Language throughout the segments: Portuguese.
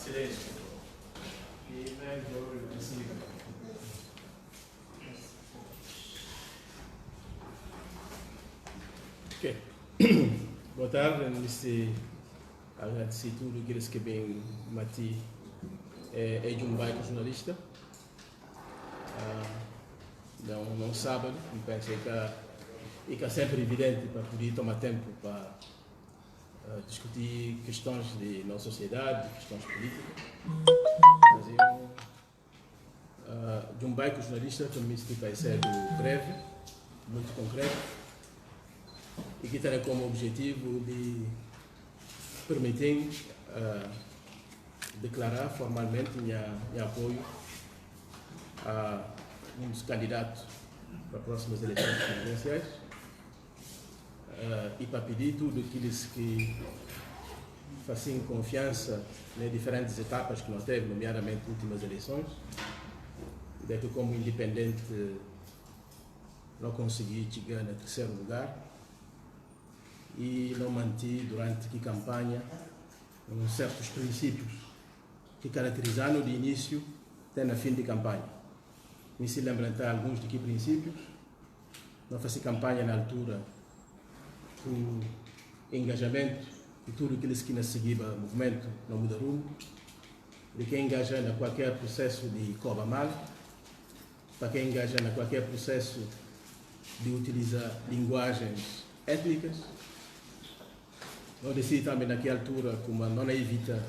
Silêncio. Ok. Boa tarde, nesse agradecer tudo aqueles que bem mati é de um bairro jornalista. Não sábado, me penso que é sempre evidente para poder tomar tempo para discutir questões de nossa sociedade, questões políticas. Mas eu, de um bairro jornalista, que me vai ser breve, muito concreto, e que tem como objetivo de permitir declarar formalmente meu apoio a um dos candidatos para as próximas eleições presidenciais e para pedir tudo aqueles que fazem confiança nas diferentes etapas que nós tivemos, nomeadamente nas últimas eleições, de que como independente não consegui chegar no terceiro lugar e não mantive durante a campanha certos princípios que caracterizaram de início até na fim de campanha. Me se lembram de alguns de que princípios. Não faço campanha na altura com engajamento de tudo aqueles que nos seguiam o movimento não muda rumo, de quem engaja em qualquer processo de cobra mal, para quem engaja em qualquer processo de utilizar linguagens étnicas. Não decidi também naquela altura como não evita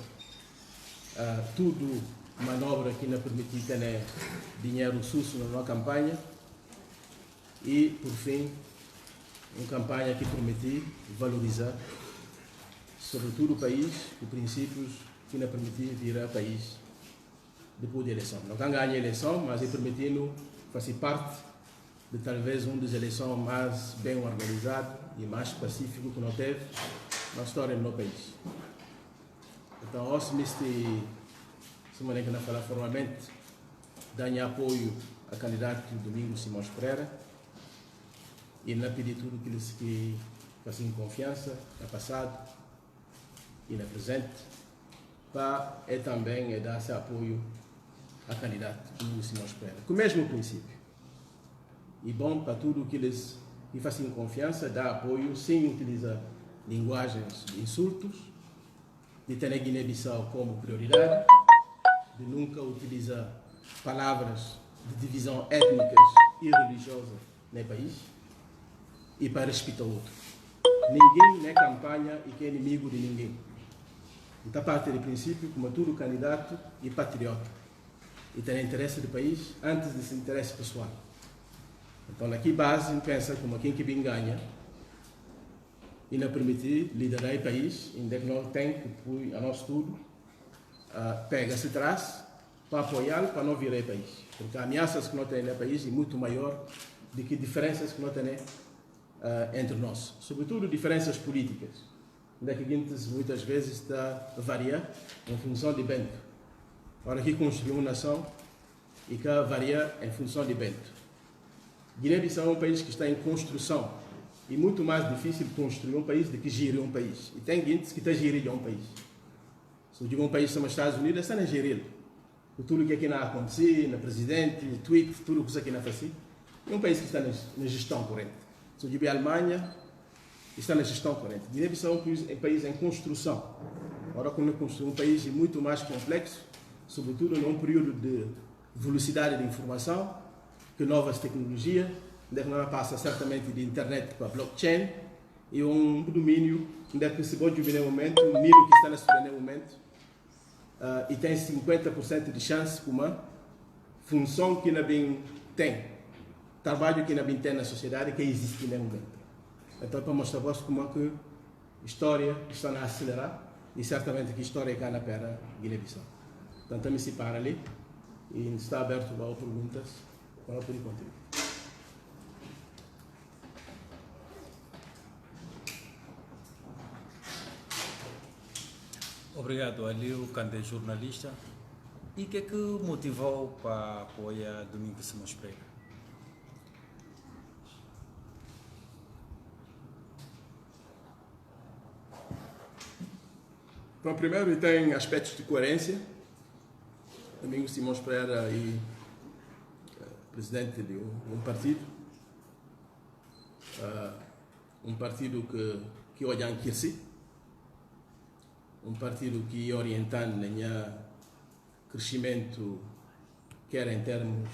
tudo manobra que não permite ter dinheiro sujo na nossa campanha e, por fim, uma campanha que promete valorizar, sobretudo o país, os princípios que não permitir virar país depois da eleição. Não can ganhar a eleição, mas é permitindo fazer parte de talvez uma das eleições mais bem organizadas e mais pacífico que nós teve na história do nosso país. Então, hoje, semana que nós falar formalmente, dar apoio ao candidato Domingos Simões Pereira e não pedir tudo aqueles que fazem confiança no passado e no presente, para também dar esse apoio ao candidato Domingos Simões Pereira, com o mesmo princípio. E bom para tudo aqueles que fazem confiança, dar apoio sem utilizar linguagens de insultos, de ter a Guiné-Bissau como prioridade, de nunca utilizar palavras de divisão étnicas e religiosa no país e para respeitar o outro. Ninguém na campanha e que é inimigo de ninguém. Então, parte do princípio, como todo candidato e patriota, e tem interesse do país antes desse interesse pessoal. Então, aqui base, pensa como quem que bem ganha e não permitir liderar o país, ainda que não tem que pôr a nós tudo, pega-se atrás para apoiá-lo, para não virar o país. Porque as ameaças que nós temos no país é muito maior do que diferenças que nós temos entre nós. Sobretudo diferenças políticas, ainda que muitas vezes está a variar em função de Bento. Agora aqui construir uma nação e que varia em função de Bento. Guiné-Bissau é um país que está em construção e muito mais difícil construir um país do que gerir um país. E tem gente que está gerindo um país. Se eu digo um país como os Estados Unidos, está a gerir. Tudo o que aqui não acontece, na presidente, tweet, tudo o que aqui não faz. É um país que está na gestão corrente. Se eu digo a Alemanha, está na gestão corrente. Guiné-Bissau é um país em construção. Agora, quando construir um país é muito mais complexo, sobretudo num período de velocidade de informação, que novas tecnologias, onde nós passa certamente de internet para blockchain, e um domínio onde se pode ver no momento, um nível que está na estudar no momento, e tem 50% de chance com uma função que não bem tem, trabalho que não bem tem na sociedade, que existe no momento. Então, para mostrar para vocês como é que a história está a acelerar, e certamente que a história é na pera Guiné-Bissau. Então, também se para ali, e está aberto para perguntas, para poder contribuir. Obrigado, Alio, candidato jornalista. E o que é que motivou para apoiar Domingos Simões Pereira? Então, primeiro, tem aspectos de coerência. Domingos Simões Pereira e presidente de um partido. Um partido que olha Kirsi. Um partido que ia orientando o crescimento, quer em termos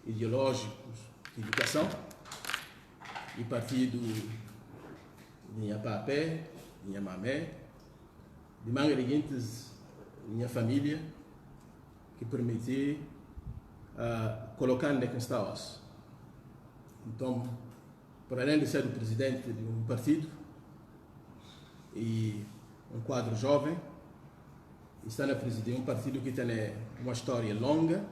ideológicos, de educação, e partido minha papé, minha mamé, de manga de guintes, minha família, que permitiu colocar onde que estávamos. Então, por além de ser o presidente de um partido e um quadro jovem, está a presidir um partido que tem uma história longa,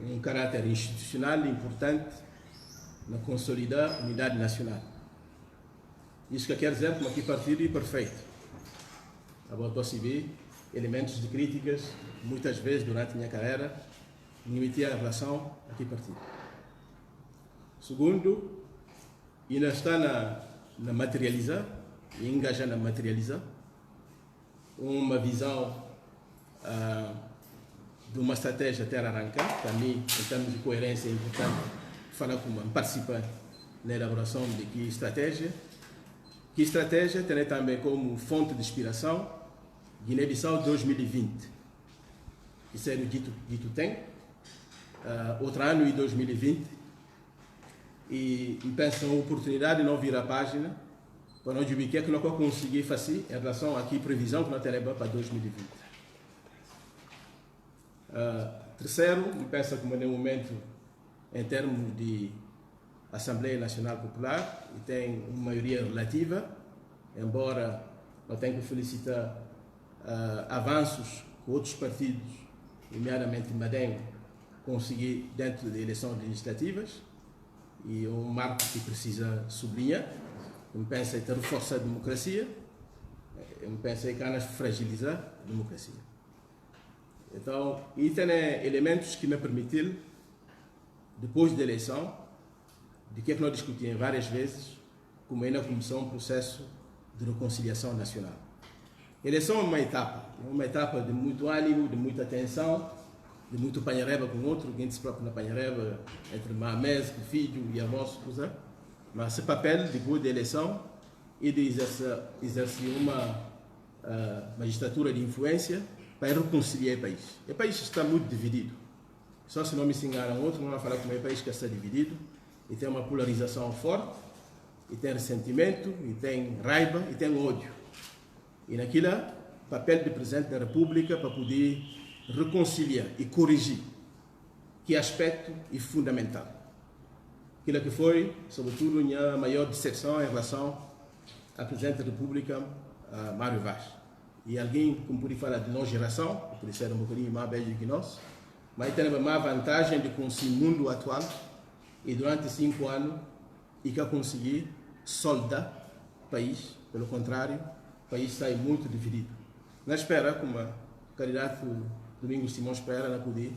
um caráter institucional importante na consolidar a unidade nacional. Isso que quer dizer que aqui partido é perfeito. Agora posso ver elementos de críticas, muitas vezes durante a minha carreira, limitar a relação aqui partido. Segundo, ainda está na materializar, e engajar na materializar, uma visão de uma estratégia terra arrancar, para mim, em termos de coerência, é importante falar como um participante na elaboração de que estratégia. Que estratégia tem também como fonte de inspiração Guiné-Bissau 2020, que seria o dito tem, outro ano em 2020, e penso uma oportunidade de não virar a página para não dizer o que é que nós conseguimos fazer em relação à previsão que nós temos para 2020. Terceiro, penso que no momento, em termos de Assembleia Nacional Popular, e tem uma maioria relativa, embora eu tenha que felicitar avanços que outros partidos, nomeadamente Madem, conseguir dentro de eleições legislativas, e um marco que precisa sublinhar. Eu penso em reforçar a democracia, eu penso em fragilizar a democracia. Então, e tem elementos que me permitiram, depois da eleição, de que nós discutimos várias vezes, como ainda começou um processo de reconciliação nacional. A eleição é uma etapa de muito ânimo, de muita tensão, de muito panhareba com outro, alguém se próprio na panhareba, entre mamés, filho e avós, mas esse papel depois da eleição e de exercer uma magistratura de influência para reconciliar o país. O país está muito dividido. Só se não me engano, outro não vai falar como é o país que está dividido, e tem uma polarização forte, e tem ressentimento, e tem raiva, e tem ódio. E naquilo, o papel do Presidente da República para poder reconciliar e corrigir, que aspecto é fundamental. Aquilo que foi, sobretudo, a maior decepção em relação ao Presidente da República, Mário Vaz. E alguém, como podia falar de nossa geração, por ser um bocadinho mais velho que nós, mas tem uma vantagem de conseguir o mundo atual, e durante 5 anos, e que conseguir soldar o país. Pelo contrário, o país está muito dividido. Na espera, como o candidato Domingos Simões Pereira poder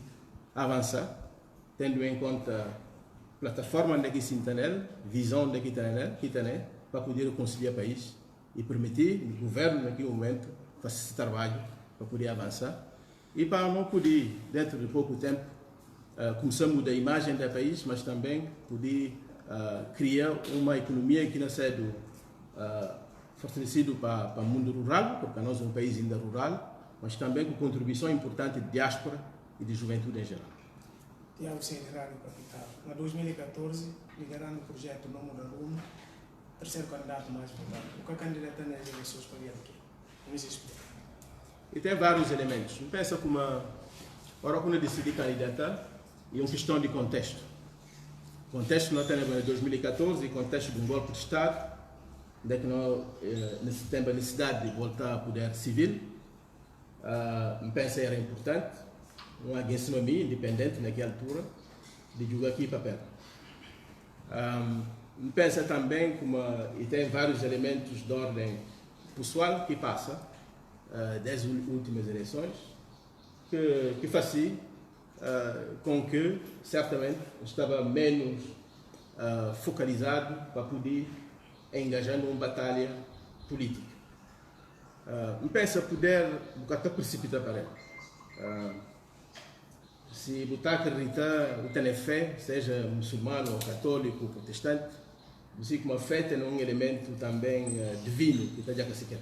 avançar, tendo em conta a plataforma de que se tem, visão de que tem, para poder reconciliar o país e permitir o governo, naquele momento, fazer esse trabalho para poder avançar e para não poder, dentro de pouco tempo, começar a mudar a imagem do país, mas também poder criar uma economia que não seja fortalecida para o mundo rural, porque nós somos um país ainda rural, mas também com contribuição importante de diáspora e de juventude em geral. Tiago Centenário Capital. Em 2014, liderando o projeto Não Muda Rumo, terceiro candidato mais votado. O que a candidata nas eleições para vir aqui? Vamos explicar. E tem vários elementos. Não pensa como agora quando eu decidi candidatar, é uma questão de contexto. O contexto não tem em 2014, contexto de um golpe de Estado, de que nós temos a necessidade de voltar ao poder civil. Penso que era importante, alguém acima de mim, independente naquela altura, de jogar aqui papel. Penso também como e tem vários elementos de ordem pessoal que passa das últimas eleições, que fazia com que, certamente, estava menos focalizado para poder engajar numa batalha política. não pensa poder até precipitar para ele. Se botar acreditar, o ter fé, seja muçulmano, ou católico, ou protestante, você como a fé tem um elemento também divino que está já se quer.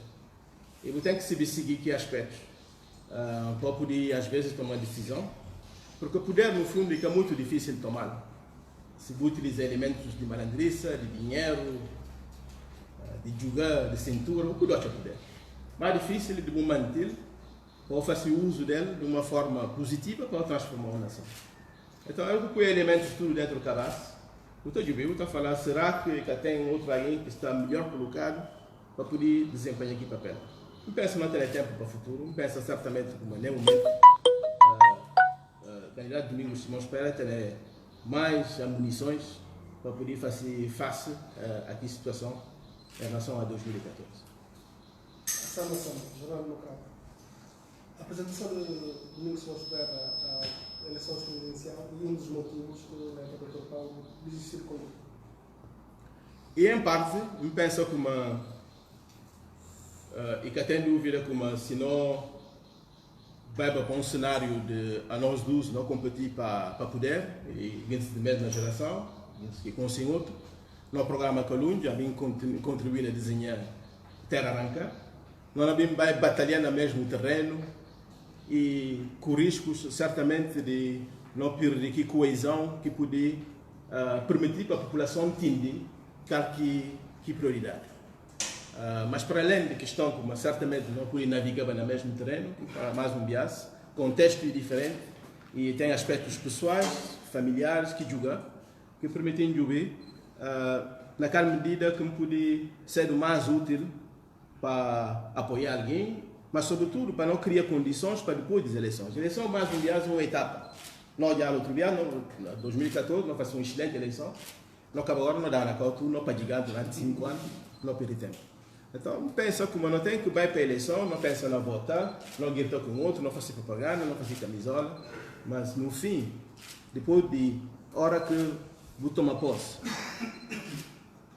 E você tem que se seguir que aspectos para poder às vezes tomar decisão, porque o poder no fundo é muito difícil de tomar. Se você utiliza elementos de malandriça, de dinheiro, de julgar, de cintura, o que é poder. Mais difícil de manter ou fazer uso dele de uma forma positiva para transformar uma nação. Então, eu ponho elementos tudo dentro do cabaço. Eu estou a falar, será que tem outro alguém que está melhor colocado para poder desempenhar aqui papel? Não penso não ter tempo para o futuro, não penso certamente como nem momento. O candidato Domingos Simões Pereira tem mais munições para poder fazer face a esta situação em relação a 2014. Sama, Jornal Local. A apresentação de Domingos Simões Pereira à eleição presidencial e um dos motivos que o Dr. Paulo desistir com ele. E em parte, eu penso que e que tem dúvida como se não vai para um cenário de a nós dois não competir para poder e dentro de mesma geração, que com o outro, no programa Calunja, a contribuir a desenhar terra arranca, nós também vai batalhar no mesmo terreno e com riscos certamente de não perder aqui coesão que pode permitir para a população entender que prioridade. Mas para além da questão como certamente não pode navegar no mesmo terreno, para mais um bias, contexto diferente e tem aspectos pessoais, familiares que julgam, que permitem julgar naquela medida que pode ser o mais útil para apoiar alguém, mas sobretudo para não criar condições para depois das eleições. A eleição mais um bias é uma etapa. Nós já no outro dia, em 2014, nós fizemos uma excelente eleição. Não acaba agora, não dá na causa, não para chegar durante 5 anos, não perde tempo. Então, pensa como não tem que ir para a eleição, não pensa na votar, não gritar com outro, não fazer propaganda, não fazer camisola, mas no fim, depois de hora que vou tomar posse,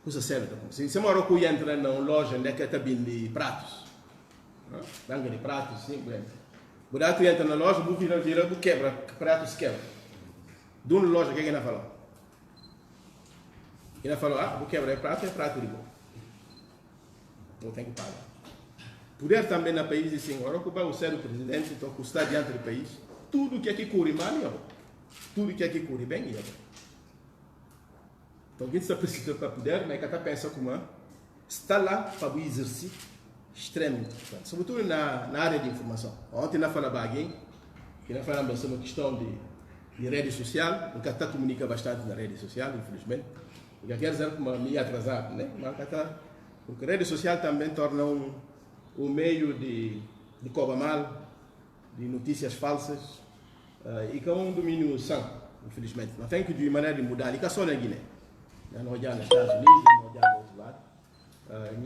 coisa séria. Se uma hora que eu entro numa loja onde é que está vindo de pratos, banga de pratos, sim, vou dar tu entra na loja, vou virar, vou quebra, pratos quebra. De uma loja, o que é que ele falou? Ele falou, vou quebrar é prato de bom. Eu tenho que pagar. Poder também no país e senhor, ocupar o ser o presidente, então custar diante do país, tudo que aqui corre mal, tudo que aqui corre bem, então quem está precisando para poder, mas que está pensando como está lá para o exercício extremamente importante, sobretudo na área de informação. Ontem nós falamos alguém, que nós falamos sobre a questão de rede social, o que está comunica bastante na rede social, infelizmente, porque quer dizer que me atrasado, né? Mas está porque a rede social também torna um meio de cobrar mal, de notícias falsas, e que é um domínio são, infelizmente. Não tem que de maneira de mudar, e que é só na Guiné. Não já nos Estados Unidos, não já no outro lado.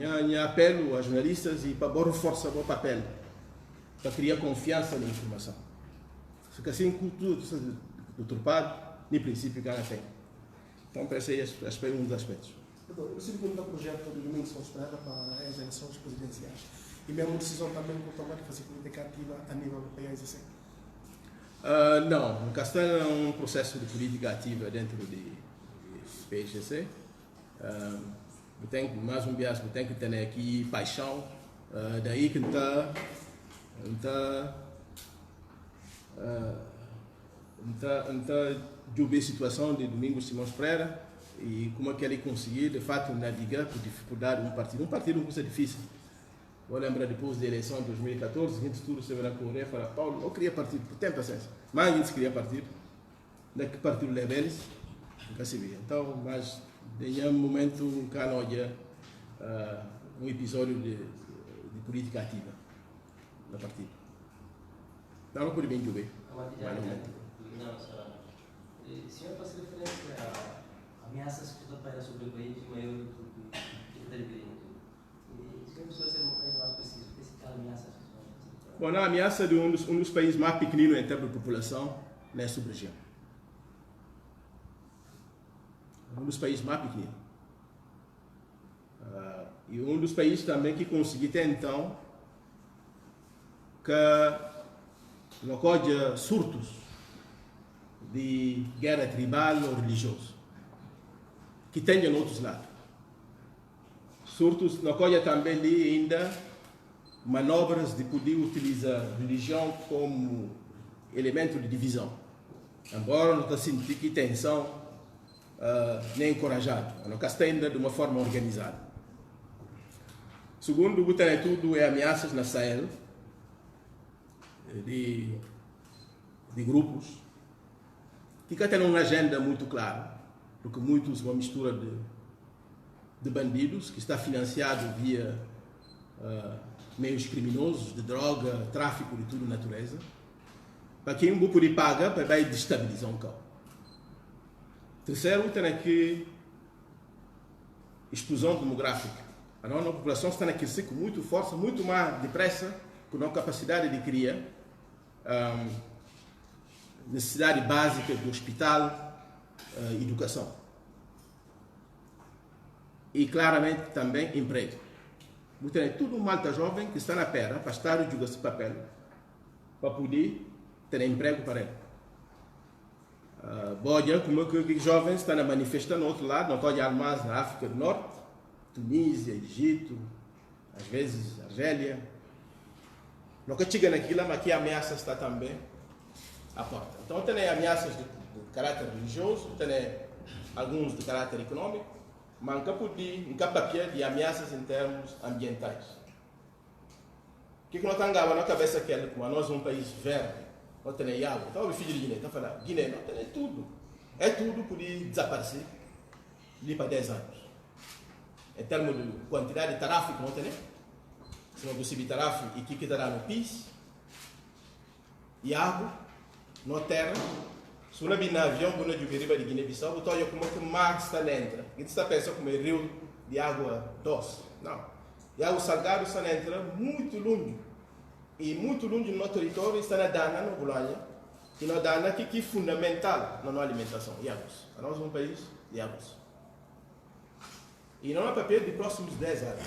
Eu apelo a jornalistas e para reforçar o papel, para criar confiança na informação. Porque assim, tudo deturpado, nem princípio que ela tem. Então, esse é um dos aspectos. Eu sinto muito o projeto do Domingos Simões Pereira para as eleições presidenciais e mesmo decisão também que tomar de fazer política ativa a nível do país assim. Não, o Castelo é um processo de política ativa dentro do PSGC. Mais um bias, tem que ter aqui paixão, daí que está de ver a situação de Domingos Simões Pereira e como é que ele conseguiu, de fato, navegar por dificuldade um partido. Um partido é uma coisa difícil. Vou lembrar depois da eleição de 2014, a gente tudo se vai correr e fala, Paulo, eu queria partido, por tempo paciência. Mas a gente queria partido. Daqui partido leva eles, nunca se vê. Então, mas, em um momento, cá não há um episódio de política ativa no partido. Não pode bem ver. O senhor faz referência a ameaças que estão para sobre o país maior do que deveria. E se a pessoa ser um país mais preciso, esse cara ameaça as pessoas. Bom, a ameaça de um dos países mais pequeninos em termos de população nessa região. Um dos países mais pequeninos. E um dos países também que conseguiu até então que não colhe surtos de guerra tribal ou religiosa, que tenha no outros lados. Surtos não colhe também ali ainda manobras de poder utilizar a religião como elemento de divisão. Embora não está sentindo que tensão nem encorajado, não está ainda de uma forma organizada. Segundo, o tudo é ameaças na Sahel de grupos que têm uma agenda muito clara, porque muitos uma mistura de bandidos que está financiado via meios criminosos, de droga, tráfico de tudo natureza, para quem um pouco de paga para vai destabilizar um campo. Terceiro, tem aqui explosão demográfica. A nossa população está a crescer com muita força, muito mais depressa, com a capacidade de criar necessidade básica do hospital, educação. E claramente também emprego. Então, tudo malta jovem que está na pera para estar e jogar esse papel para poder ter emprego para ele. Boia, como que jovens estão a manifestar no outro lado, não pode mais na África do Norte, Tunísia, Egito, às vezes Argélia. Nunca chega naquilo, mas aqui a ameaça está também à porta. Então tem ameaças de caráter religioso, tem alguns de caráter econômico, mas nunca papel de ameaças em termos ambientais. O que nós estamos na cabeça aquele, como nós somos um país verde, não tem água. Então o filho de Guiné está falando, Guiné não tem tudo. É tudo por desaparecer ali para 10 anos. Em termos de quantidade de tráfego, não tem? Se não possível tráfego, e que dará no PIS, e água, na terra. Se não vir no avião, quando eu viria de Guiné-Bissau, eu estou como que o mar está dentro. A gente está pensando como é rio de água doce. Não. E água salgada está dentro muito longe. E muito longe no nosso território está na dana, no Bolonha, e na dana que é fundamental na nossa alimentação, e águas. Nós somos um país de águas. E não é papel de próximos 10 anos.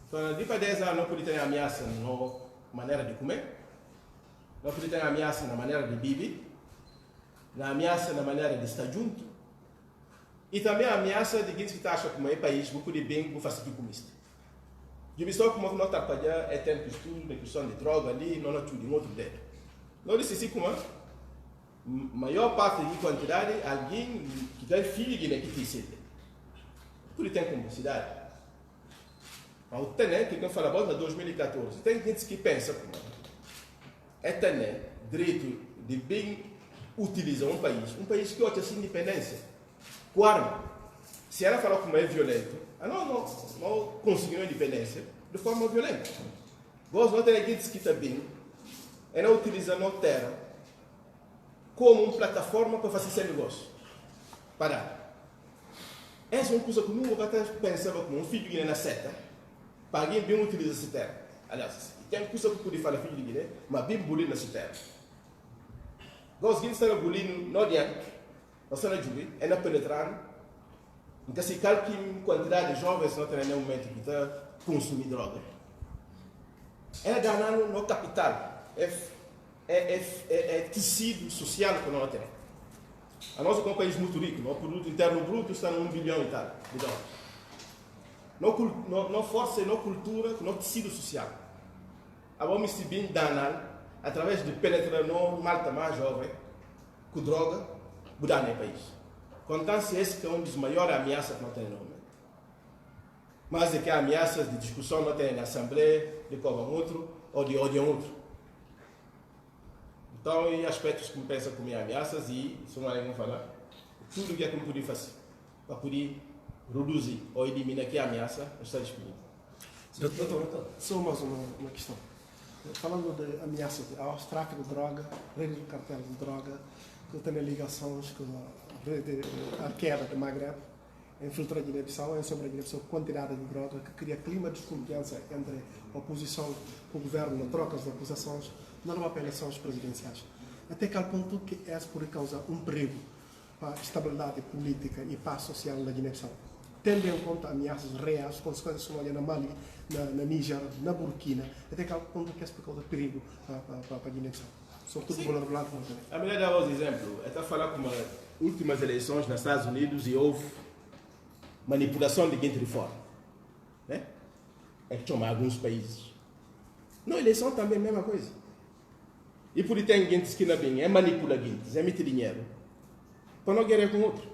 Então, de para 10 anos, não pode ter ameaça na maneira de comer, não pode ter ameaça na maneira de beber, na ameaça na maneira de estar junto, e também a ameaça de quem está achando que é país, vou poder bem, vou fazer aquilo com isto. De visão como nós trabalhamos é tempo de estudo, na questão de droga ali, não é tudo em outro dedo. Não disse assim como maior parte de quantidade, alguém que tem filho que tem sede. Por isso tem como cidade. Mas o TENE, que eu falo agora, em 2014, tem gente que pensa como é TENE, direito de bem utilizar um país que tem sua independência. Quarto, se ela falar como é violento, não conseguiu a independência de forma violenta. Nós não temos gente que está bem, e não utilizando a terra como uma plataforma para fazer seu negócio. Parar. Essa é uma coisa que nunca pensava como um filho de Guiné na seta, para alguém bem utilizar essa terra. Aliás, tem coisa que pode falar filho de Guiné, mas bem bolir nessa terra. Nós que estamos bolindo, não adianta, nós estamos a jugar, é não penetrar. Então, se calcula a quantidade de jovens não tem nenhum momento que está consumindo droga. É danado no capital, é tecido social que nós temos. A nossa é um país muito rico, o produto interno bruto está em 1 bilhão e tal de dólares. Não força, não cultura, não tecido social. A vamos se bem danado através de penetrar no malta mais jovem com droga, mudar no país. Contanto, esse que é uma das maiores ameaças que nós temos no momento. Mais do que ameaças de discussão não tem na Assembleia, de como outro, ou de ódio outro. Então, há aspectos que me pensam como ameaças e, se não alguém falar, tudo que é como poder fazer para poder reduzir ou eliminar que ameaça está disponível. Doutor, só mais uma questão. Falando de ameaça ao tráfico de droga, rede do cartel de droga, que tem ligações com a rede arqueira de Magreb, infiltra a Guiné-Bissau, é sobre a Guiné-Bissau quantidade de droga que cria clima de desconfiança entre a oposição e o governo, na trocas de acusações, não há eleições presidenciais. Até que ponto que é por causa um perigo para a estabilidade política e paz social na Guiné-Bissau? tendo em conta ameaças reais, consequências que olha na Mali, na Níger, na Burkina, até que ponto que é por causa de perigo para a Guiné-Bissau. Sobretudo vulnerabilidade. A melhor dar os exemplos. É estar falar como as últimas eleições nos Estados Unidos e houve manipulação de gente de fora. Né? É que chama alguns países. Na eleição também é a mesma coisa. E por ter gente que não bem, é manipular gente, é meter dinheiro. Para não guerrear com outro.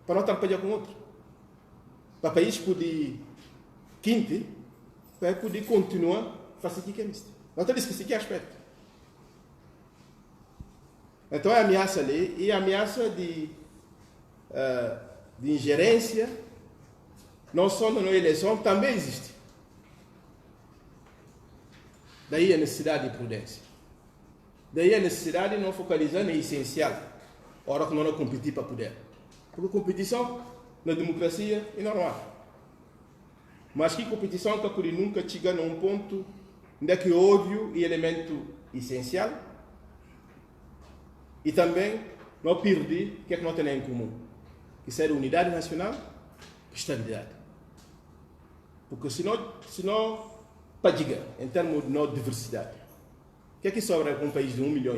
Para não atrapalhar com outro. Para o país poder quinte, para poder continuar a fazer o que é isto. Não está dizendo que isso é aspecto. Então é ameaça ali e a ameaça de ingerência, não só na eleição, também existe. Daí a necessidade de prudência. Daí a necessidade de não focalizar no essencial, a hora que não competir para poder. Porque competição na democracia é normal. Mas que competição que por nunca chega num ponto onde é que o ódio é elemento essencial e também não perder o que é que não tem em comum. Que seja unidade nacional e estabilidade. Porque senão padiga em termos de não diversidade. O que é que sobra com um país de 1,5 milhão?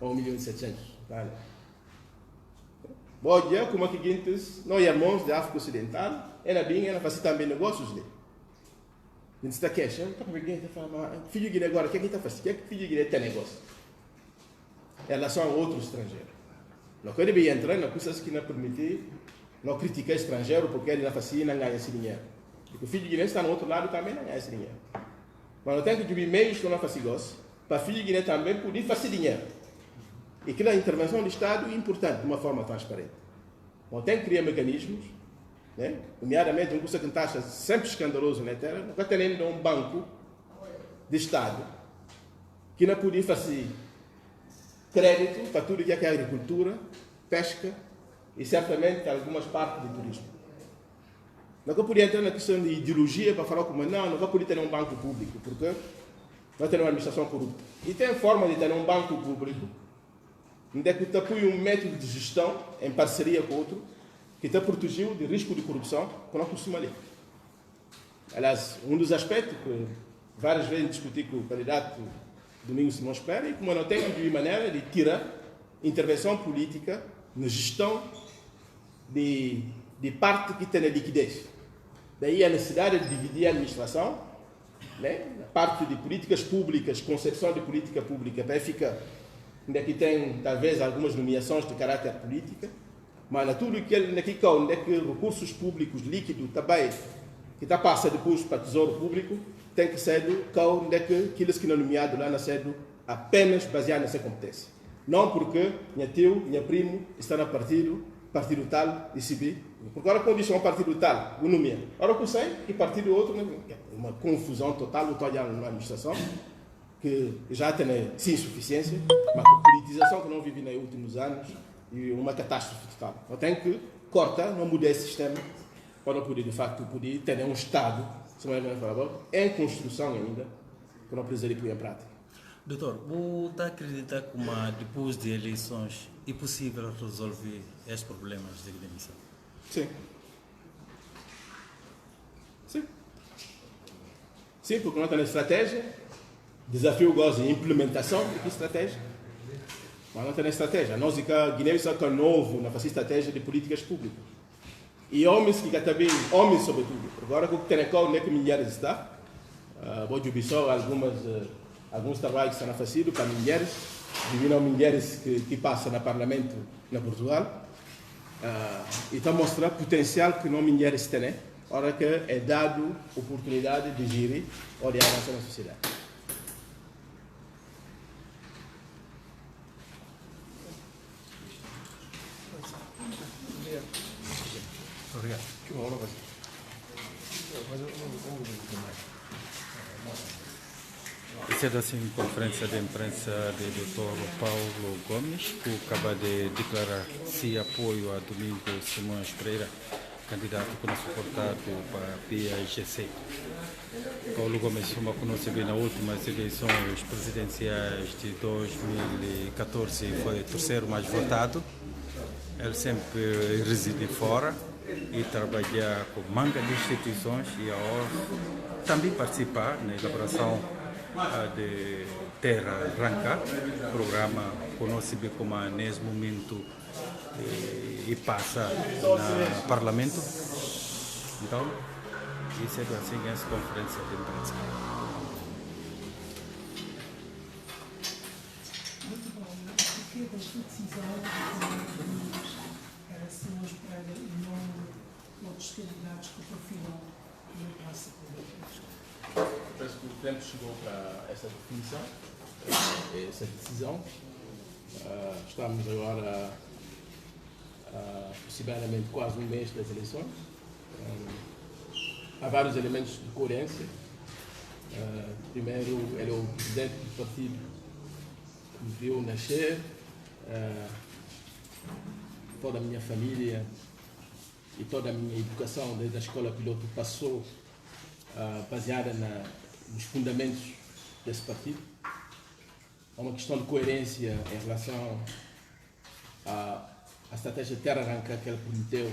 Ou 1,7 milhão? Vale. Bom dia, como aqui gente, nós irmãos da África Ocidental, ela bem, ela faz também negócios ali. A gente está queixando, filho de Guiné agora, o que é que está fazendo? O que é que filho de Guiné tem negócio? Em relação a outro estrangeiro. Não quero bem entrar na coisas que não permitem, não criticar estrangeiro porque ele não faz e não ganha esse dinheiro. Porque o filho de Guiné está no outro lado também não ganha esse dinheiro. Mas não tem que subir meios que não faz negócio, para filho de Guiné também poder fazer dinheiro. E que a intervenção do Estado é importante, de uma forma transparente. Não tem que criar mecanismos, né? Nomeadamente uma coisa que taxa sempre escandaloso na terra, nunca tem ainda um banco de Estado que não podia fazer crédito para tudo que é agricultura, pesca e certamente algumas partes de turismo. Nunca podia entrar na questão de ideologia para falar como nunca podia ter um banco público, porque não tem uma administração corrupta. E tem forma de ter um banco público onde é que te apoia um método de gestão em parceria com outro que te protegeu de risco de corrupção que não costuma ler. Aliás, um dos aspectos que várias vezes discuti com o candidato Domingos Simões Pereira e como não tem de maneira de tirar intervenção política na gestão de parte que tem a liquidez. Daí a necessidade de dividir a administração, né? A parte de políticas públicas, concepção de política pública, para ficar onde é que tem talvez algumas nomeações de caráter política, mas tudo onde é que recursos públicos líquidos também que está passa depois para o tesouro público tem que ser onde é que aqueles que não nomeado lá na sede apenas baseado nessa competência. Não porque minha tio, minha primo está no partido tal e se vê. Porque agora quando diz um partido tal, o nome é. Agora que eu sei que partido outro, é uma confusão total, estou olhando na administração, que já tem insuficiência, mas com politização que não vive nos últimos anos e uma catástrofe total. Eu tenho que cortar, não mudar esse sistema, para não poder, de facto, poder ter um Estado, se não é falar, em construção ainda, que não precisa de pôr em prática. Doutor, você acredita que depois de eleições é possível resolver estes problemas de Guiné-Bissau? Sim. Sim. Sim, porque não está na estratégia. Desafio goza de implementação de estratégia. Mas não está na estratégia. Nós, Guiné-Bissau, é novo na fazer estratégia de políticas públicas. E homens que também, homens sobretudo. Agora, o que tem aqui, onde é que mulheres está? Vou dizer só alguns trabalhos que estão fazidos para mulheres, devido a mulheres que passam no Parlamento na Portugal. E está mostrando o potencial que não mulheres têm, hora que é dado oportunidade de gerir ou de avançar na sociedade. Obrigado. Essa é assim, a conferência de imprensa do Dr. Paulo Gomes, que acaba de declarar seu apoio a Domingos Simões Pereira, candidato que não suportado para a PAIGC. Paulo Gomes foi conhecido nas últimas eleições presidenciais de 2014 e foi o terceiro mais votado. Ele sempre reside fora e trabalhar com manga de instituições e agora também participar na elaboração de Terra Ranca, programa conhecido como nesse momento e passa no Parlamento. Então, isso é assim essa conferência de imprensa. Muito bom. O que é desta decisão de era Simões Pereira e não outros candidatos que perfilam na praça pública? Parece que o tempo chegou para essa definição, essa decisão. Estamos agora aproximadamente quase um mês das eleições. Há vários elementos de coerência. Primeiro, ele é o presidente do partido que me viu nascer. Toda a minha família e toda a minha educação desde a escola piloto passou baseada nos fundamentos desse partido. Há uma questão de coerência em relação à estratégia Terra Ranca que ele prometeu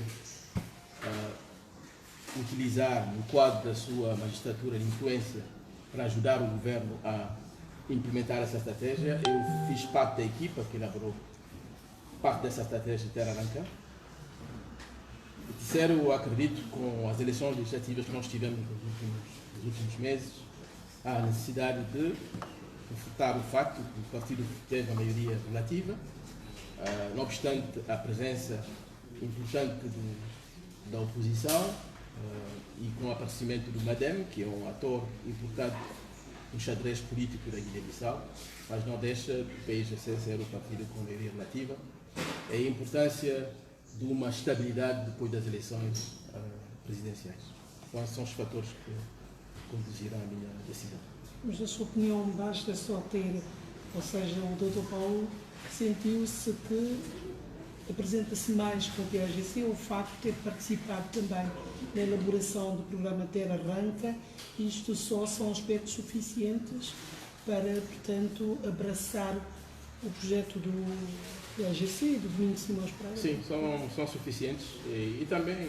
utilizar no quadro da sua magistratura de influência para ajudar o governo a implementar essa estratégia. Eu fiz parte da equipa que elaborou parte dessa estratégia Terra Ranca. E terceiro, eu acredito que com as eleições legislativas que nós tivemos nos últimos meses, há a necessidade de confortar o facto que o partido teve a maioria relativa, não obstante a presença importante da oposição e com o aparecimento do Madem, que é um ator importante no xadrez político da Guiné-Bissau, mas não deixa o PIGC ser o partido com a maioria relativa. É a importância de uma estabilidade depois das eleições presidenciais. Então, são os fatores que conduziram a minha decisão. Mas, na sua opinião, basta só ter, ou seja, o Dr. Paulo sentiu-se que apresenta-se mais com o PAGC o facto de ter participado também na elaboração do programa Terra Ranca. Isto só são aspectos suficientes para, portanto, abraçar o projeto do PAGC e do Domingos Simões Pereira? Sim, são suficientes e também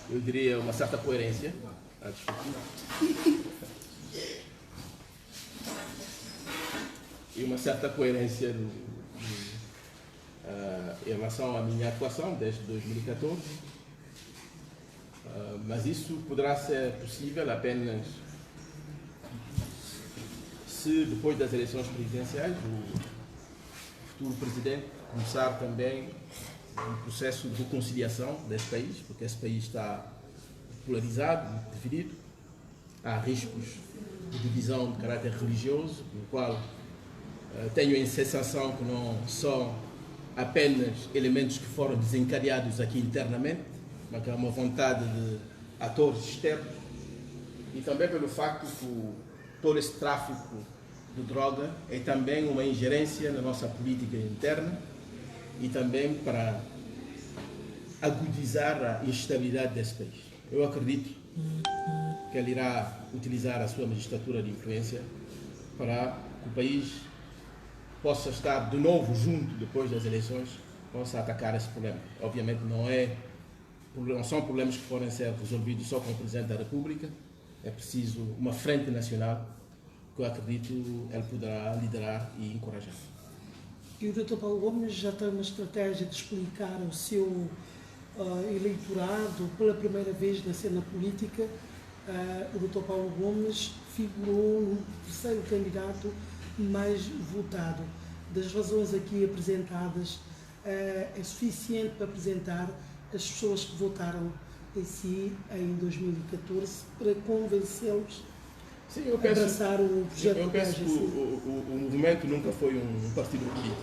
eu diria, uma certa coerência a discutir. E uma certa coerência em relação à minha atuação desde 2014, mas isso poderá ser possível apenas se depois das eleições presidenciais o futuro presidente começar também um processo de reconciliação desse país, porque esse país está polarizado, dividido, há riscos de divisão de caráter religioso, no qual tenho a sensação que não são apenas elementos que foram desencadeados aqui internamente, mas que há uma vontade de atores externos, e também pelo facto que todo esse tráfico de droga é também uma ingerência na nossa política interna e também para agudizar a instabilidade desse país. Eu acredito que ele irá utilizar a sua magistratura de influência para que o país possa estar de novo junto depois das eleições, possa atacar esse problema. Obviamente não são problemas que podem ser resolvidos só com o Presidente da República, é preciso uma frente nacional que eu acredito ele poderá liderar e encorajar. E o Dr. Paulo Gomes já tem uma estratégia de explicar ao seu eleitorado, pela primeira vez na cena política, o Dr. Paulo Gomes figurou no terceiro candidato mais votado. Das razões aqui apresentadas, é suficiente para apresentar as pessoas que votaram em si em 2014 para convencê-los a abraçar o projeto. Eu penso que o movimento nunca foi um partido político.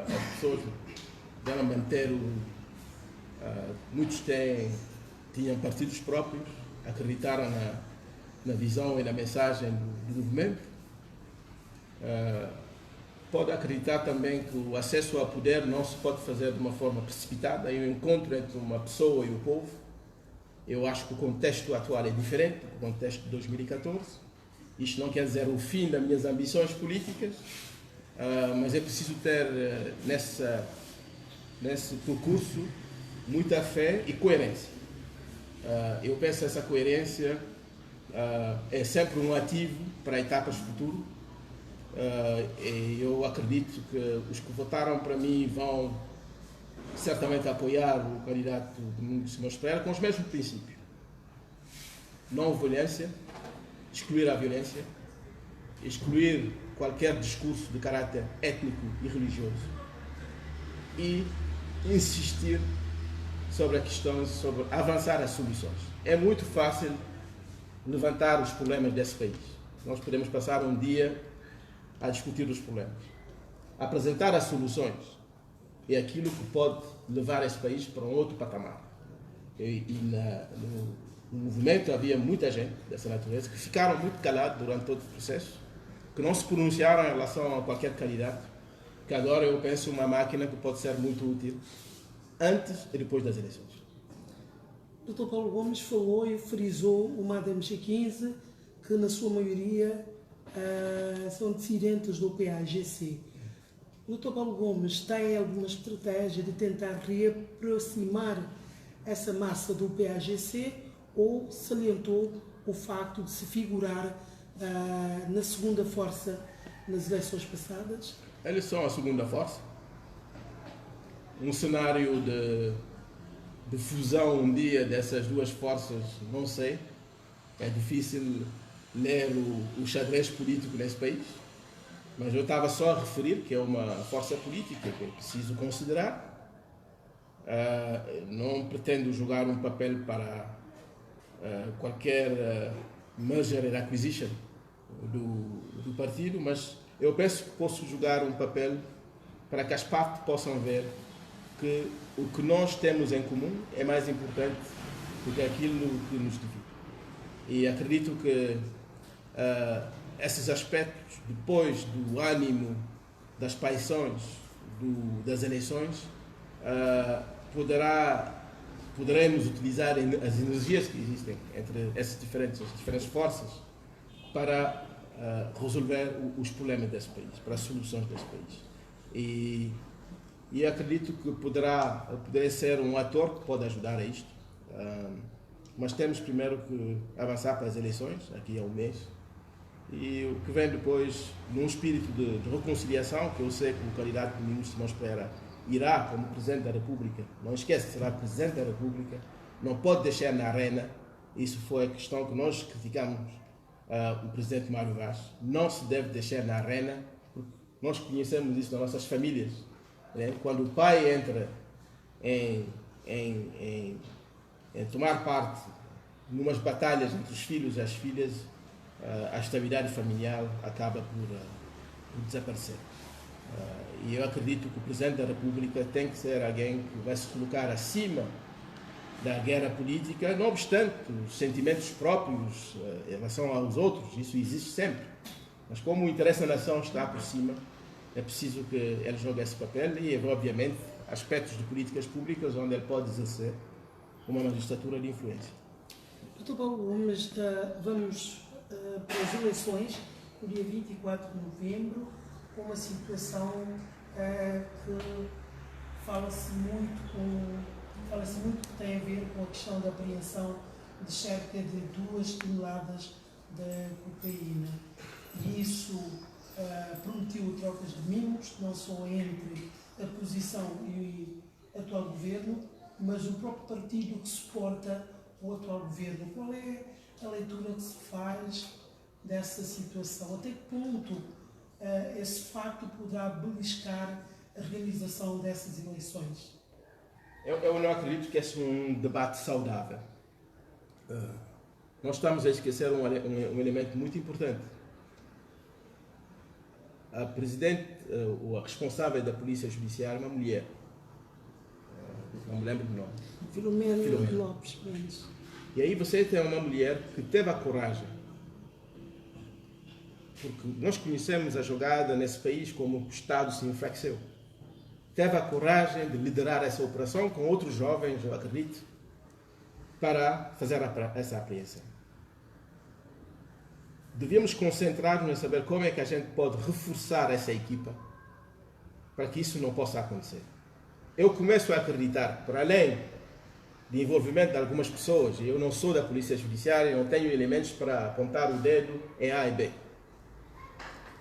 As pessoas devem manter muitos tinham partidos próprios, acreditaram na visão e na mensagem do movimento. Pode acreditar também que o acesso ao poder não se pode fazer de uma forma precipitada, é um encontro entre uma pessoa e o povo. Eu acho que o contexto atual é diferente do contexto de 2014. Isto não quer dizer o fim das minhas ambições políticas, mas é preciso ter nesse percurso muita fé e coerência. Eu penso que essa coerência é sempre um ativo para etapas futuras. Eu acredito que os que votaram para mim vão certamente apoiar o candidato Domingos Simões Pereira com os mesmos princípios. Não violência, excluir a violência, excluir qualquer discurso de caráter étnico e religioso e insistir sobre a questão, sobre avançar as soluções. É muito fácil levantar os problemas desse país. Nós podemos passar um dia a discutir os problemas. Apresentar as soluções é aquilo que pode levar esse país para um outro patamar. No movimento havia muita gente dessa natureza que ficaram muito calados durante todo o processo, que não se pronunciaram em relação a qualquer candidato, que agora eu penso uma máquina que pode ser muito útil antes e depois das eleições. Dr. Paulo Gomes falou e frisou o MADMG 15, que na sua maioria são dissidentes do PAGC. O Dr. Paulo Gomes tem alguma estratégia de tentar reaproximar essa massa do PAGC ou salientou o facto de se figurar na segunda força nas eleições passadas? Eles são a segunda força. Um cenário de fusão um dia dessas duas forças, não sei. É difícil ler o xadrez político nesse país. Mas eu estava só a referir que é uma força política que é preciso considerar. Não pretendo jogar um papel para qualquer merger and acquisition do partido, mas eu penso que posso jogar um papel para que as partes possam ver que o que nós temos em comum é mais importante do que aquilo que nos divide. E acredito que esses aspectos, depois do ânimo das paixões das eleições, poderemos utilizar as energias que existem entre essas diferentes forças para resolver os problemas desse país, para as soluções desse país. E acredito que poderá ser um ator que pode ajudar a isto. Mas temos primeiro que avançar para as eleições, aqui a um mês. E o que vem depois, num espírito de reconciliação, que eu sei que o candidato Domingos Simões Pereira irá como Presidente da República, não esquece que será Presidente da República, não pode deixar na arena. Isso foi a questão que nós criticamos o Presidente Mário Vaz. Não se deve deixar na arena, porque nós conhecemos isso nas nossas famílias. Né? Quando o pai entra em tomar parte numas batalhas entre os filhos e as filhas, a estabilidade familiar acaba por desaparecer. E eu acredito que o Presidente da República tem que ser alguém que vai se colocar acima da guerra política, não obstante os sentimentos próprios em relação aos outros, isso existe sempre. Mas como o interesse da nação está por cima, é preciso que ele jogue esse papel e, obviamente, aspectos de políticas públicas onde ele pode exercer uma magistratura de influência. Dr. Paulo Gomes, vamos para as eleições, no dia 24 de novembro, com uma situação que fala-se muito que tem a ver com a questão da apreensão de cerca de 2 toneladas de cocaína. E isso prometeu trocas de mimos, não só entre a posição e o atual governo, mas o próprio partido que suporta o atual governo. Qual é a leitura que se faz dessa situação? Até que ponto esse facto poderá beliscar a realização dessas eleições? Eu não acredito que esse é um debate saudável. Nós estamos a esquecer um elemento muito importante. A presidente, ou a responsável da Polícia Judiciária é uma mulher. Não me lembro do nome. Filomena Lopes. E aí você tem uma mulher que teve a coragem, porque nós conhecemos a jogada nesse país como o Estado se enfraqueceu. Teve a coragem de liderar essa operação com outros jovens, eu acredito, para fazer essa apreensão. Devíamos concentrar-nos em saber como é que a gente pode reforçar essa equipa para que isso não possa acontecer. Eu começo a acreditar que, para além de envolvimento de algumas pessoas, e eu não sou da Polícia Judiciária, não tenho elementos para apontar o dedo em A e B.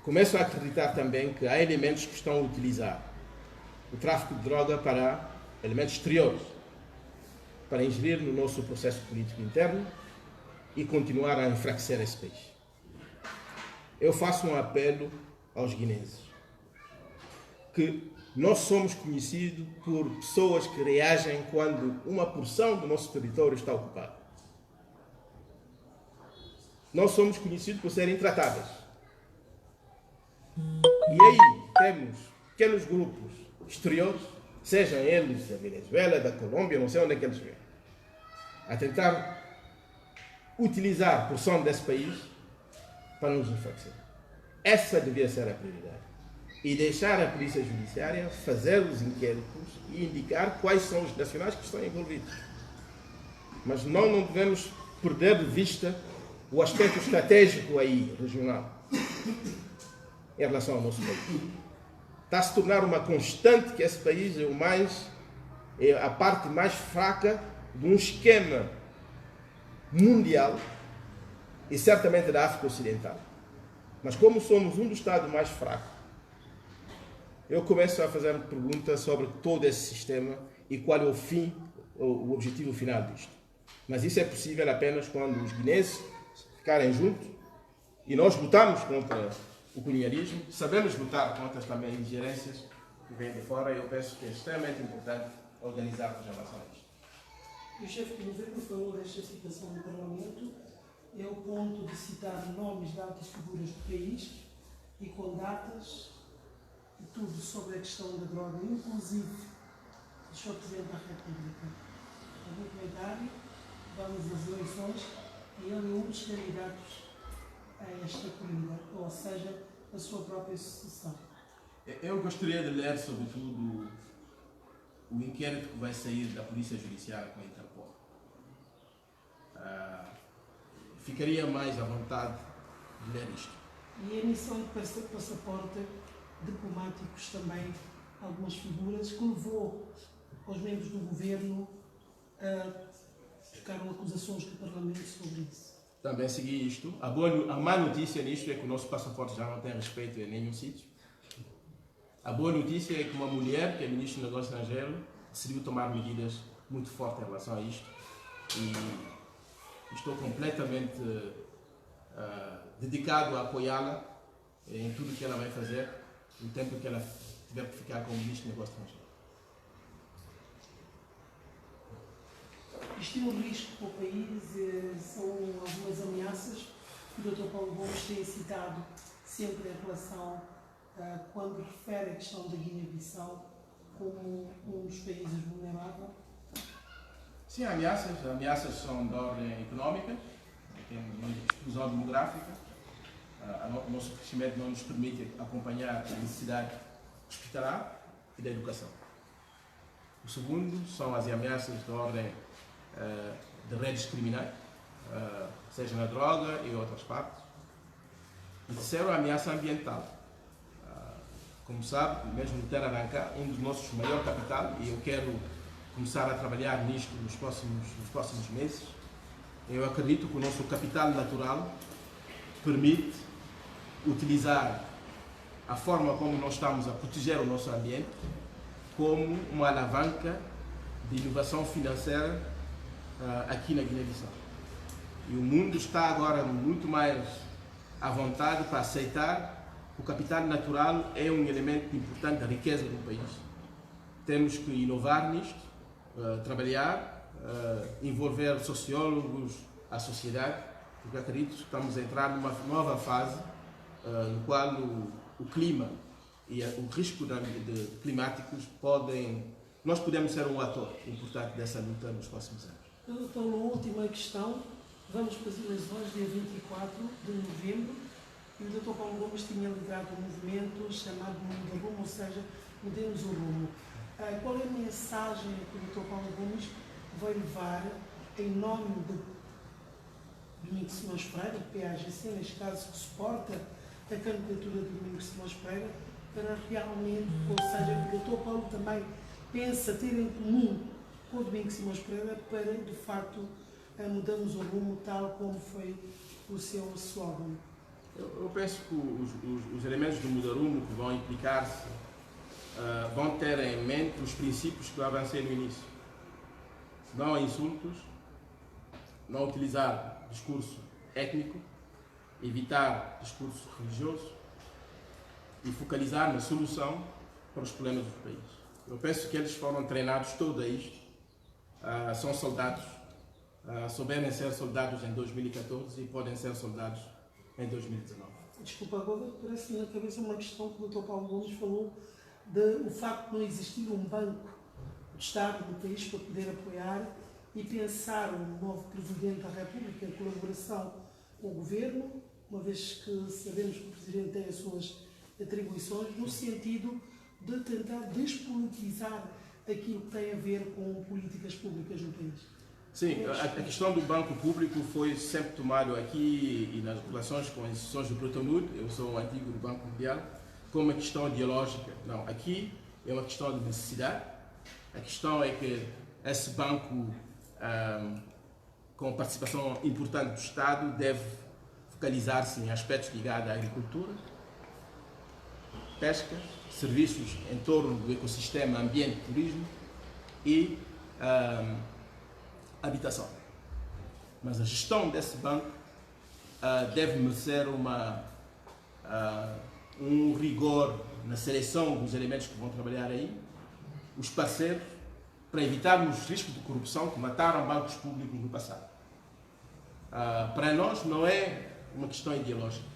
Começo a acreditar também que há elementos que estão a utilizar o tráfico de droga para elementos exteriores, para ingerir no nosso processo político interno e continuar a enfraquecer esse país. Eu faço um apelo aos guineenses, que nós somos conhecidos por pessoas que reagem quando uma porção do nosso território está ocupada. Nós somos conhecidos por serem intratáveis. E aí temos pequenos grupos exteriores, sejam eles da Venezuela, da Colômbia, não sei onde é que eles vêm, a tentar utilizar a porção desse país para nos enfraquecer. Essa devia ser a prioridade. E deixar a Polícia Judiciária fazer os inquéritos e indicar quais são os nacionais que estão envolvidos. Mas nós não devemos perder de vista o aspecto estratégico aí, regional, em relação ao nosso país. Está a se tornar uma constante que esse país é a parte mais fraca de um esquema mundial e certamente da África Ocidental. Mas como somos um dos estados mais fracos, eu começo a fazer perguntas sobre todo esse sistema e qual é o objetivo final disto. Mas isso é possível apenas quando os guineenses ficarem juntos e nós lutamos contra o colonialismo, sabemos lutar contra também ingerências que vêm de fora, e eu penso que é extremamente importante organizarmos em relação a isto. E o chefe de governo falou desta situação no Parlamento, é o ponto de citar nomes de altas figuras do país e com datas e tudo sobre a questão da droga, inclusive do Sr. Presidente da República. No documentário, vamos às eleições e ele é um dos candidatos a esta corrida, ou seja, a sua própria sucessão. Eu gostaria de ler, sobretudo, o inquérito que vai sair da Polícia Judiciária com a Interpol. Ficaria mais à vontade de ler isto. E a emissão de passaporte diplomáticos também, algumas figuras, que levou os membros do governo a buscaram acusações do Parlamento sobre isso. Também segui isto. A má notícia nisto é que o nosso passaporte já não tem respeito em nenhum sítio. A boa notícia é que uma mulher, que é ministra dos Negócios Estrangeiros, decidiu tomar medidas muito fortes em relação a isto. E estou completamente dedicado a apoiá-la em tudo que ela vai fazer, no tempo que ela tiver que ficar como ministra dos Negócios Estrangeiros. Isto é um risco para o país, são algumas ameaças que o Dr. Paulo Gomes tem citado sempre em relação quando refere a questão da Guiné-Bissau como um dos países vulneráveis. Sim, ameaças são de ordem económica, temos uma explosão demográfica, o nosso crescimento não nos permite acompanhar a necessidade hospitalar e da educação. O segundo são as ameaças de ordem de redes criminais, seja na droga e outras partes. E terceiro, a ameaça ambiental. Como sabe, mesmo no Terra, um dos nossos maiores capital, e eu quero começar a trabalhar nisto nos próximos meses, eu acredito que o nosso capital natural permite utilizar a forma como nós estamos a proteger o nosso ambiente como uma alavanca de inovação financeira aqui na Guiné-Bissau. E o mundo está agora muito mais à vontade para aceitar que o capital natural é um elemento importante da riqueza do país. Temos que inovar nisto, trabalhar, envolver sociólogos, a sociedade, porque acredito que estamos a entrar numa nova fase no qual o clima e o risco de climáticos nós podemos ser um ator importante dessa luta nos próximos anos. Então, uma última questão. Vamos para as eleições, dia 24 de novembro, e o Dr. Paulo Gomes tinha liderado um movimento chamado Mundo Rumo, ou seja, Mudemos o Rumo. Qual é a mensagem que o Dr. Paulo Gomes vai levar em nome de Domingos Simões Pereira, do PAGC, neste caso, que suporta a candidatura de Domingos Simões Pereira, para realmente, ou seja, que o Dr. Paulo também pensa ter em comum com o Domingos Simões Pereira para, de facto, mudarmos o rumo tal como foi o seu slogan? Eu penso que os elementos do mudar rumo que vão implicar-se vão ter em mente os princípios que eu avancei no início. Não há insultos, não utilizar discurso étnico, evitar discurso religioso e focalizar na solução para os problemas do país. Eu penso que eles foram treinados todo a isto, são soldados, souberam ser soldados em 2014 e podem ser soldados em 2019. Desculpa, agora parece-me na cabeça uma questão que o Dr. Paulo Gomes falou do facto de não existir um banco de Estado do país para poder apoiar e pensar um novo Presidente da República em colaboração com o Governo, uma vez que sabemos que o Presidente tem as suas atribuições, no sentido de tentar despolitizar aquilo que tem a ver com políticas públicas no país. Sim, a questão do banco público foi sempre tomado aqui e nas relações com as instituições do Bretton Woods, eu sou um antigo do Banco Mundial, como uma questão ideológica. Não, aqui é uma questão de necessidade. A questão é que esse banco, com participação importante do Estado, deve focalizar-se em aspectos ligados à agricultura, pesca, serviços em torno do ecossistema, ambiente, turismo e habitação. Mas a gestão desse banco deve merecer um rigor na seleção dos elementos que vão trabalhar aí, os parceiros, para evitarmos os riscos de corrupção que mataram bancos públicos no passado. Para nós não é uma questão ideológica.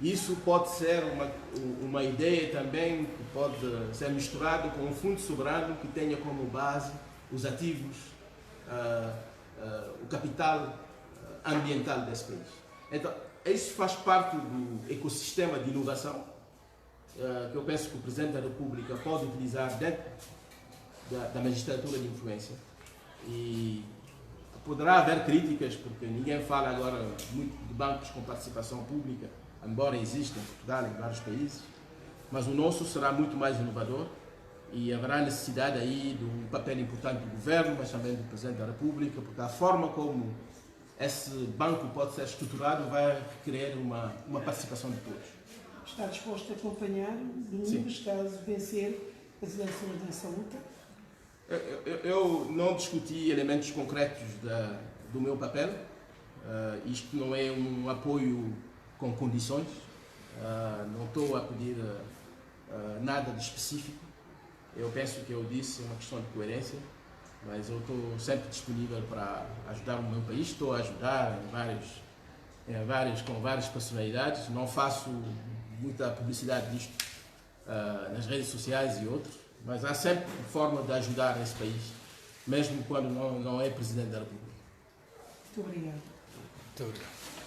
Isso pode ser uma ideia também que pode ser misturado com um fundo soberano que tenha como base os ativos, o capital ambiental desse país. Então, isso faz parte do ecossistema de inovação que eu penso que o Presidente da República pode utilizar dentro da magistratura de influência. E poderá haver críticas, porque ninguém fala agora muito de bancos com participação pública, embora exista em Portugal e em vários países, mas o nosso será muito mais inovador e haverá necessidade aí de um papel importante do Governo, mas também do Presidente da República, porque a forma como esse banco pode ser estruturado vai requerer uma participação de todos. Está disposto a acompanhar Domingos caso vencer as eleições nessa luta? Eu não discuti elementos concretos do meu papel. Isto não é um apoio com condições. Não estou a pedir nada de específico. Eu penso que eu disse uma questão de coerência, mas eu estou sempre disponível para ajudar o meu país. Estou a ajudar com várias personalidades. Não faço muita publicidade disto nas redes sociais e outros, mas há sempre forma de ajudar esse país, mesmo quando não é Presidente da República. Muito obrigado. Muito obrigado.